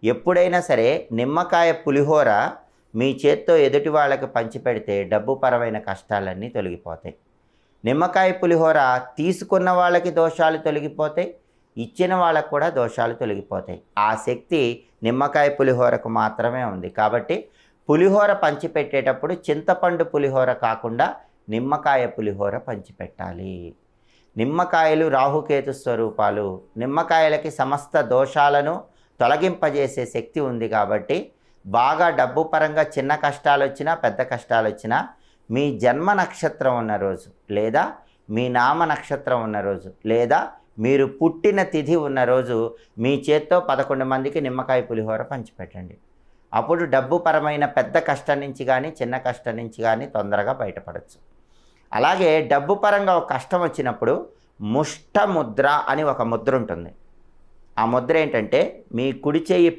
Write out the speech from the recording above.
ఎప్పుడైనా సరే నిమ్మకాయ పులిహోర మీ చేత్తో ఎదుటి వాళ్ళకి పంచిపెడితే డబ్బుపరమైన కష్టాలన్నీ తొలగిపోతాయి. నిమ్మకాయ పులిహోర తీసుకున్న వాళ్ళకి దోషాలు తొలగిపోతాయి, ఇచ్చిన వాళ్ళకు కూడా దోషాలు తొలగిపోతాయి. ఆ శక్తి నిమ్మకాయ పులిహోరకు మాత్రమే ఉంది. కాబట్టి పులిహోర పంచిపెట్టేటప్పుడు చింతపండు పులిహోర కాకుండా నిమ్మకాయ పులిహోర పంచిపెట్టాలి. నిమ్మకాయలు రాహుకేతు స్వరూపాలు. నిమ్మకాయలకి సమస్త దోషాలను తొలగింపజేసే శక్తి ఉంది. కాబట్టి బాగా డబ్బు పరంగా చిన్న కష్టాలు వచ్చినా పెద్ద కష్టాలు వచ్చినా మీ జన్మ నక్షత్రం ఉన్న రోజు, లేదా మీ నామ నక్షత్రం ఉన్న రోజు, లేదా మీరు పుట్టిన తిథి ఉన్న రోజు మీ చేత్తో 11 మందికి నిమ్మకాయ పులిహోర పంచిపెట్టండి. అప్పుడు డబ్బు పరమైన పెద్ద కష్టం నుంచి కానీ చిన్న కష్టం నుంచి కానీ తొందరగా బయటపడవచ్చు. అలాగే డబ్బు పరంగా ఒక కష్టం వచ్చినప్పుడు ముష్ట ముద్ర అని ఒక ముద్ర ఉంటుంది. ఆ ముద్ర ఏంటంటే మీ కుడి చేయి